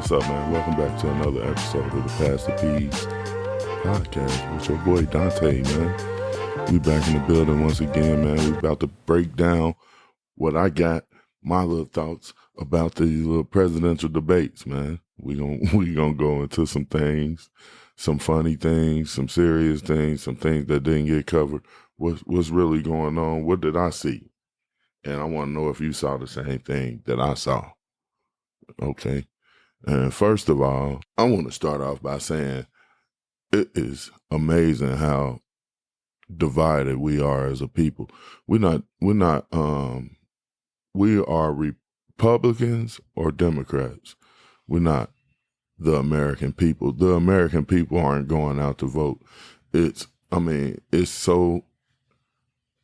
What's up, man? Welcome back to another episode of the Pass the Peas podcast with your boy Dante, man. We back in the building once again, man. We about to break down what I got, my little thoughts about these little presidential debates, man. We gonna go into some things, some funny things, some serious things, some things that didn't get covered. What's really going on? What did I see? And I want to know if you saw the same thing that I saw. Okay. And first of all, I want to start off by saying it is amazing how divided we are as a people. We are Republicans or Democrats. We're not the American people. The American people aren't going out to vote. It's so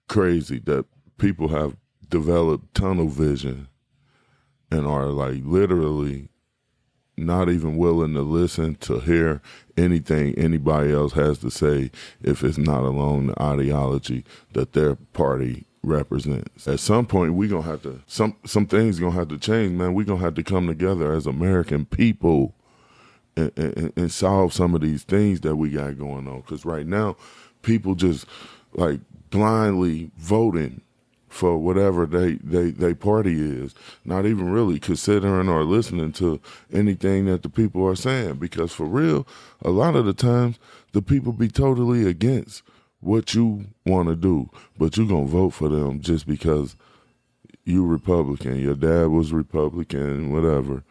crazy that people have developed tunnel vision and are like literally not even willing to listen to hear anything anybody else has to say if it's not along the ideology that their party represents. At some point, we gonna have to some things gonna have to change, man. We gonna have to come together as American people and solve some of these things that we got going on. Because right now, people just like blindly voting for whatever they party is, not even really considering or listening to anything that the people are saying. Because for real, a lot of the times, the people be totally against what you want to do, but you gonna vote for them just because you Republican, your dad was Republican, whatever,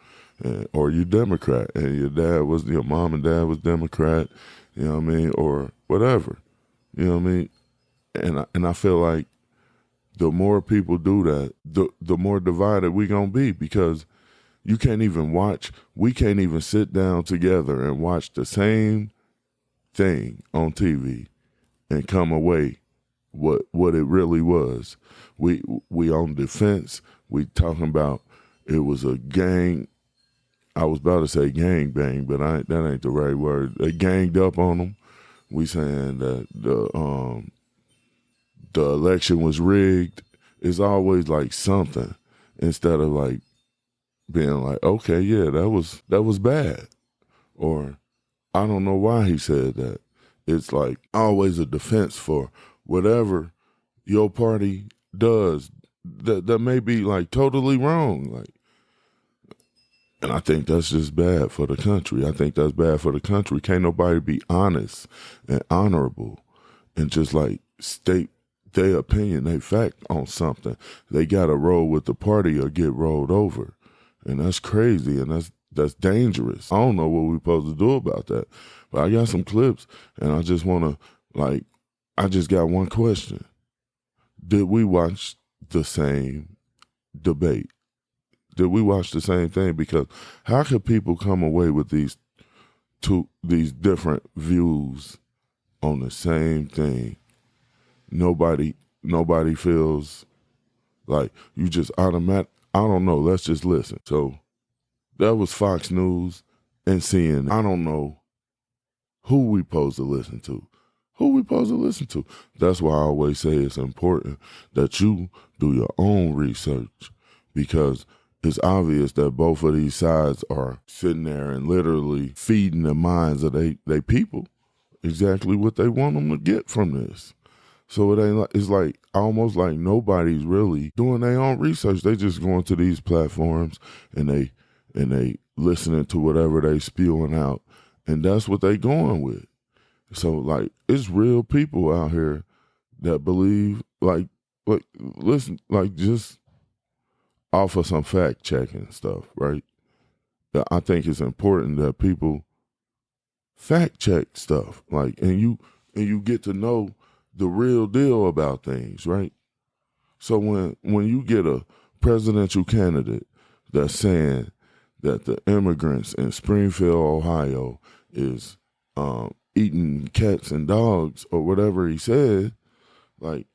or you Democrat, and your mom and dad was Democrat, you know what I mean, or whatever, you know what I mean, and I feel like the more people do that, the more divided we gonna be, because we can't even sit down together and watch the same thing on TV and come away what it really was. We on defense. We talking about it was a gang. I was about to say gang bang, but that ain't the right word. They ganged up on them. We saying that the election was rigged. It's always like something, instead of like being like, okay, yeah, that was bad, or I don't know why he said that. It's like always a defense for whatever your party does that may be like totally wrong. Like, and I think that's just bad for the country. I think that's bad for the country. Can't nobody be honest and honorable and just like state their opinion, they fact on something. They got to roll with the party or get rolled over. And that's crazy, and that's dangerous. I don't know what we're supposed to do about that. But I got some clips, and I just want to, I just got one question. Did we watch the same debate? Did we watch the same thing? Because how could people come away with these different views on the same thing? Nobody feels like you just automatic. I don't know. Let's just listen. So that was Fox News and CNN. I don't know who we supposed to listen to. That's why I always say it's important that you do your own research, because it's obvious that both of these sides are sitting there and literally feeding the minds of they people exactly what they want them to get from this. So it's like almost like nobody's really doing their own research. They just going to these platforms and they listening to whatever they spewing out, and that's what they going with. So like it's real people out here that believe like listen, like just offer some fact checking stuff, right? I think it's important that people fact check stuff, like and you get to know the real deal about things, right? So when you get a presidential candidate that's saying that the immigrants in Springfield, Ohio is eating cats and dogs or whatever he said, like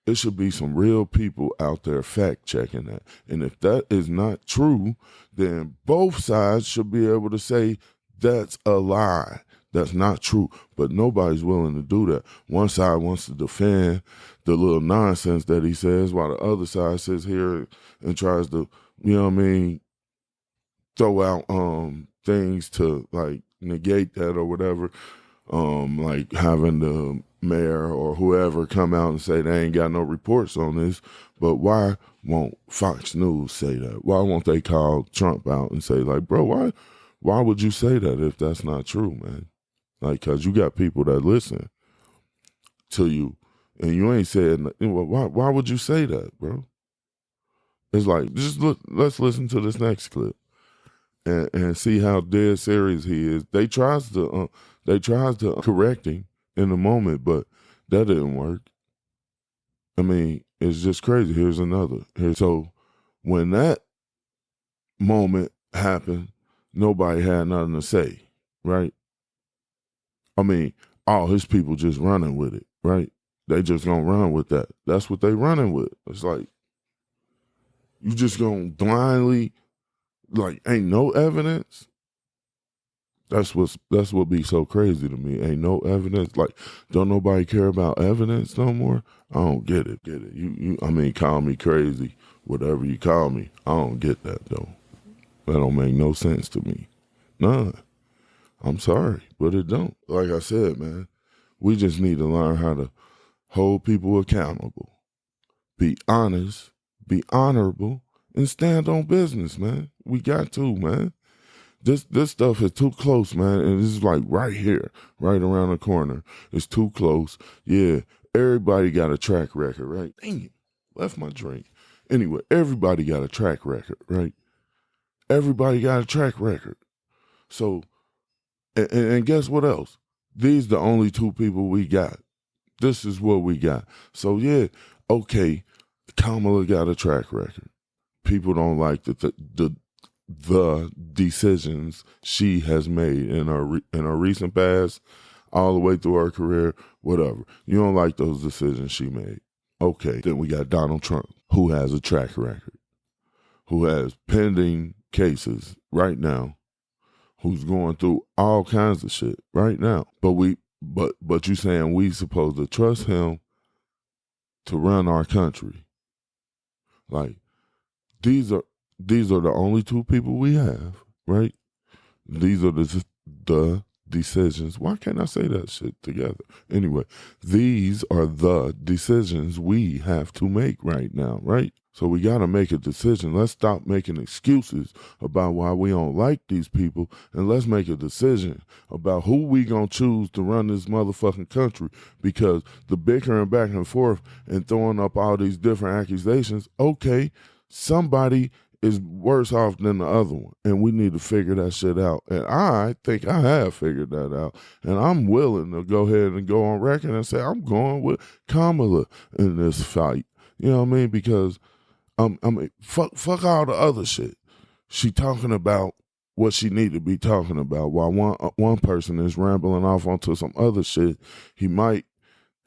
it should be some real people out there fact checking that. And if that is not true, then both sides should be able to say that's a lie. That's not true, but nobody's willing to do that. One side wants to defend the little nonsense that he says, while the other side sits here and tries to, you know what I mean, throw out things to like negate that or whatever. Like having the mayor or whoever come out and say they ain't got no reports on this. But why won't Fox News say that? Why won't they call Trump out and say like, bro, why would you say that if that's not true, man? Like, cause you got people that listen to you and you ain't saying, why would you say that, bro? It's like, let's listen to this next clip and see how dead serious he is. They tries to correct him in the moment, but that didn't work. I mean, it's just crazy. Here's another. So when that moment happened, nobody had nothing to say, right? I mean, all his people just running with it, right? They just gonna run with that. That's what they running with. It's like, you just gonna blindly, like, ain't no evidence. That's what be so crazy to me. Ain't no evidence. Like, don't nobody care about evidence no more? I don't get it. You I mean, call me crazy, whatever you call me. I don't get that though. That don't make no sense to me. None. I'm sorry, but it don't. Like I said, man, we just need to learn how to hold people accountable. Be honest, be honorable, and stand on business, man. We got to, man. This stuff is too close, man, and this is like right here, right around the corner. It's too close. Yeah, everybody got a track record, right? Dang it, left my drink. Anyway, everybody got a track record, right? Everybody got a track record. So, and guess what else? These the only two people we got. This is what we got. So yeah, okay, Kamala got a track record. People don't like the decisions she has made in her recent past, all the way through her career, whatever. You don't like those decisions she made. Okay, then we got Donald Trump, who has a track record, who has pending cases right now, who's going through all kinds of shit right now. But you saying we supposed to trust him to run our country? Like, these are the only two people we have, right? These are the decisions. Why can't I say that shit together? Anyway, these are the decisions we have to make right now, right? So we got to make a decision. Let's stop making excuses about why we don't like these people, and let's make a decision about who we going to choose to run this motherfucking country, because the bickering back and forth and throwing up all these different accusations, okay, somebody is worse off than the other one, and we need to figure that shit out. And I think I have figured that out, and I'm willing to go ahead and go on record and say I'm going with Kamala in this fight. You know what I mean? Because I mean, fuck all the other shit. She talking about what she need to be talking about, while one person is rambling off onto some other shit. He might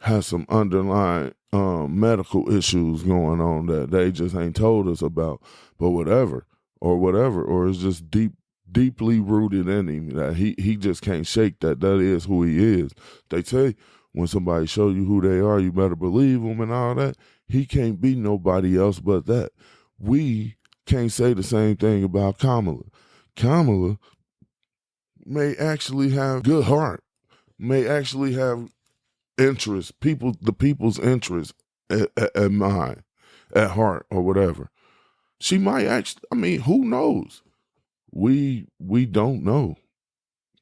have some underlying medical issues going on that they just ain't told us about, but whatever, or it's just deeply rooted in him that he just can't shake that is who he is. They say when somebody show you who they are, you better believe them and all that. He can't be nobody else but that. We can't say the same thing about Kamala. Kamala may actually have good heart, may actually have interest, the people's interest at mind, at heart, or whatever. She might actually, I mean, who knows? We don't know.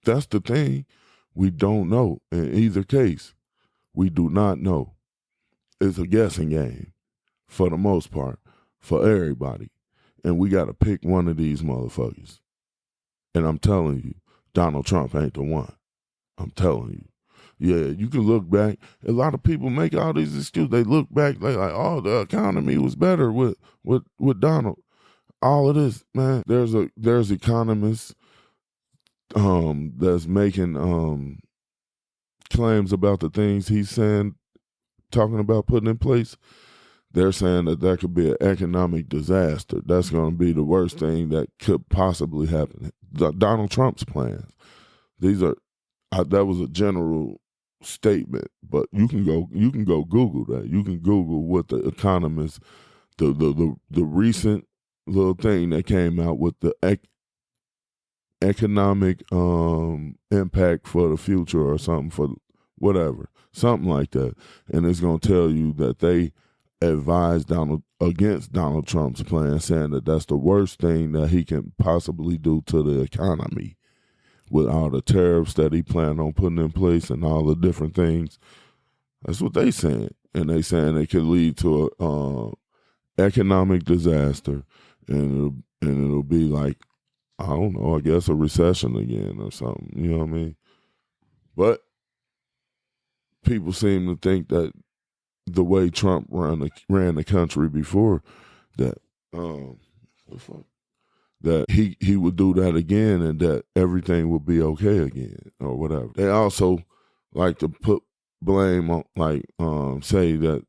That's the thing. We don't know. In either case, we do not know. It's a guessing game for the most part, for everybody. And we got to pick one of these motherfuckers. And I'm telling you, Donald Trump ain't the one. I'm telling you. Yeah, you can look back. A lot of people make all these excuses. They look back like oh, the economy was better with Donald. All of this, man. There's economists that's making claims about the things he's saying, talking about putting in place. They're saying that could be an economic disaster. That's going to be the worst thing that could possibly happen. Donald Trump's plans. These are that was a general statement, but you can go Google that. You can Google what the economists, the recent little thing that came out with the economic impact for the future or something, for whatever, something like that. And it's going to tell you that they advised against Donald Trump's plan, saying that that's the worst thing that he can possibly do to the economy, with all the tariffs that he planned on putting in place and all the different things. That's what they saying. And they saying it could lead to a economic disaster, and it'll be like, I don't know, I guess a recession again or something. You know what I mean? But people seem to think that the way Trump ran the country before, that that he would do that again, and that everything would be okay again or whatever. They also like to put blame on, like, say that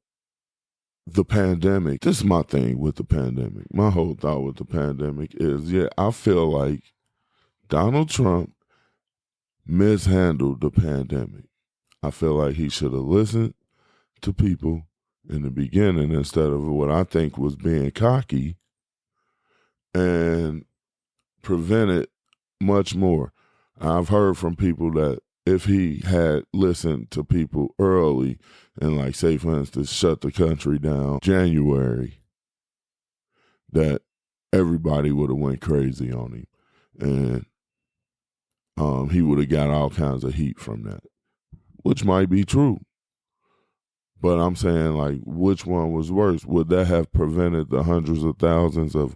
the pandemic. This is my thing with the pandemic. My whole thought with the pandemic is, I feel like Donald Trump mishandled the pandemic. I feel like he should have listened to people in the beginning instead of what I think was being cocky, and prevented much more. I've heard from people that if he had listened to people early and, like, say, for instance, shut the country down January, that everybody would have went crazy on him, and he would have got all kinds of heat from that, which might be true. But I'm saying, like, which one was worse? Would that have prevented the hundreds of thousands of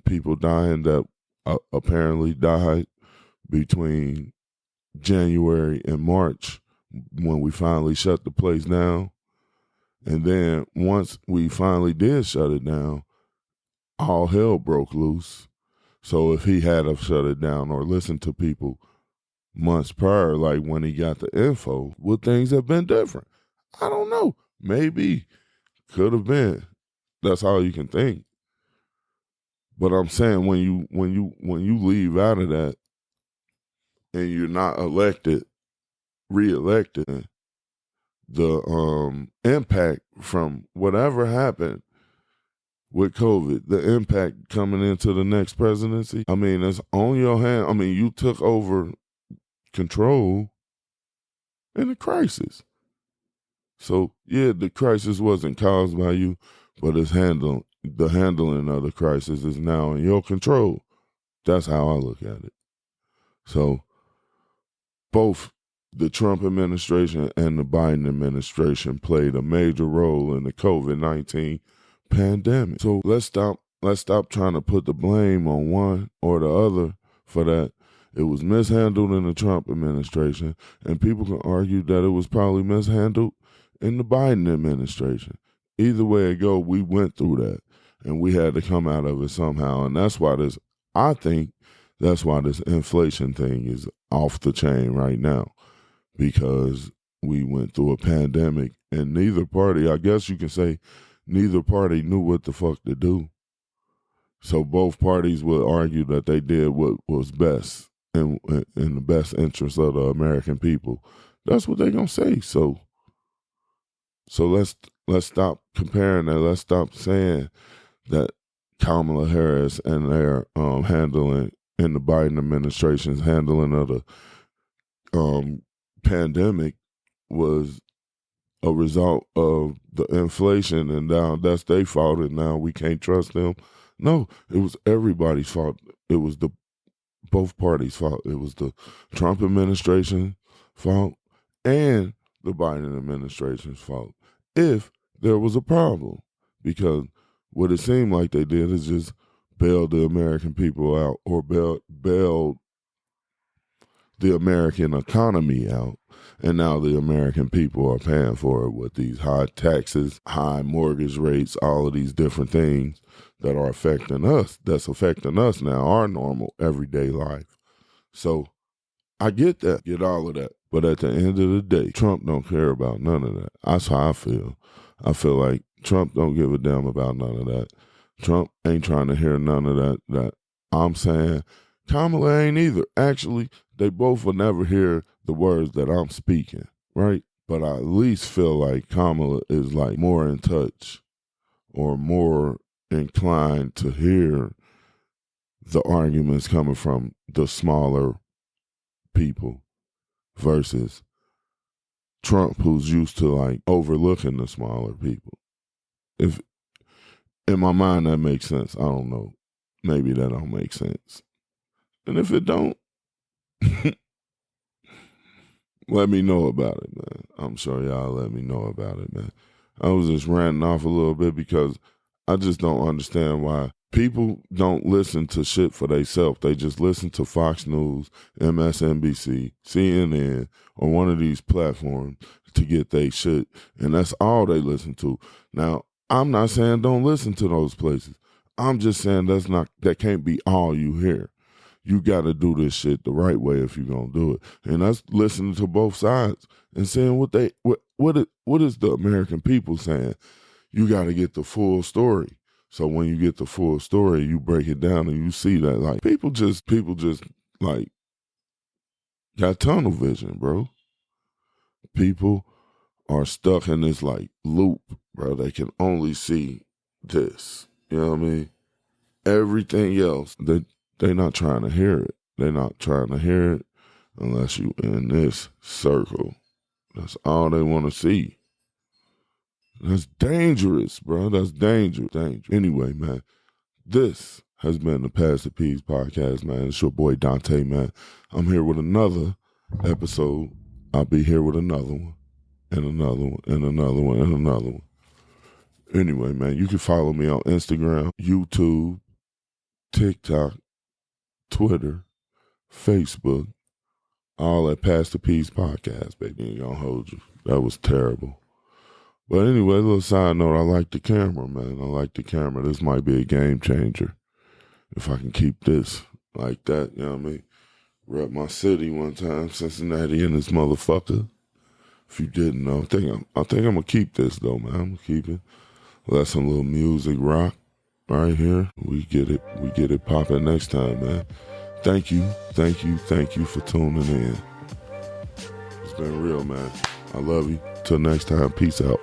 people dying that apparently died between January and March, when we finally shut the place down? And then once we finally did shut it down, all hell broke loose. So if he had have shut it down or listened to people months prior, like when he got the info, would things have been different? I don't know. Maybe. Could have been. That's all you can think. But I'm saying, when you leave out of that and you're not reelected, the impact from whatever happened with COVID, the impact coming into the next presidency, I mean, it's on your hand. I mean, you took over control in a crisis. So, the crisis wasn't caused by you, but the handling of the crisis is now in your control. That's how I look at it. So, both the Trump administration and the Biden administration played a major role in the COVID-19 pandemic. So let's stop trying to put the blame on one or the other for that. It was mishandled in the Trump administration, and people can argue that it was probably mishandled in the Biden administration. Either way it go, we went through that, and we had to come out of it somehow. And I think that's why this inflation thing is off the chain right now, because we went through a pandemic, and neither party, I guess you can say, neither party knew what the fuck to do. So both parties would argue that they did what was best in the best interest of the American people. That's what they're gonna say. So let's stop comparing that. Let's stop saying that Kamala Harris and their handling, in the Biden administration's handling of the pandemic, was a result of the inflation, and now that's their fault, and now we can't trust them. No, it was everybody's fault. It was both parties' fault. It was the Trump administration's fault and the Biden administration's fault, if there was a problem. Because what it seemed like they did is just bail the American people out, or bail the American economy out. And now the American people are paying for it with these high taxes, high mortgage rates, all of these different things that are affecting us. That's affecting us now, our normal everyday life. So I get that, get all of that. But at the end of the day, Trump don't care about none of that. That's how I feel. I feel like Trump don't give a damn about none of that. Trump ain't trying to hear none of that I'm saying. Kamala ain't either. Actually, they both will never hear the words that I'm speaking, right? But I at least feel like Kamala is, like, more in touch or more inclined to hear the arguments coming from the smaller people versus Trump, who's used to like overlooking the smaller people. If in my mind that makes sense, I don't know. Maybe that don't make sense. And if it don't, let me know about it, man. I'm sure y'all let me know about it, man. I was just ranting off a little bit because I just don't understand why people don't listen to shit for themselves. They just listen to Fox News, MSNBC, CNN, or one of these platforms to get their shit. And that's all they listen to. Now, I'm not saying don't listen to those places. I'm just saying that can't be all you hear. You got to do this shit the right way if you're gonna do it, and that's listening to both sides and saying what is the American people saying. You got to get the full story. So when you get the full story, you break it down and you see that like people just like got tunnel vision, bro. People are stuck in this like loop, bro. They can only see this. You know what I mean? Everything else, they not trying to hear it. They're not trying to hear it unless you in this circle. That's all they want to see. That's dangerous, bro. That's dangerous. Anyway, man, this has been the Pass the Peas podcast, man. It's your boy Dante, man. I'm here with another episode. I'll be here with another one, and another one, and another one, and another one. Anyway, man, you can follow me on Instagram, YouTube, TikTok, Twitter, Facebook, all at Pass the Peas podcast, baby. Ain't gonna hold you. That was terrible. But anyway, a little side note, I like the camera, man. I like the camera. This might be a game changer. If I can keep this like that, you know what I mean? Rep my city one time, Cincinnati and this motherfucker. If you didn't know, I think I'm gonna keep this though, man. I'm gonna keep it. Let some little music rock right here. We get it popping next time, man. Thank you for tuning in. It's been real, man. I love you. Till next time, peace out.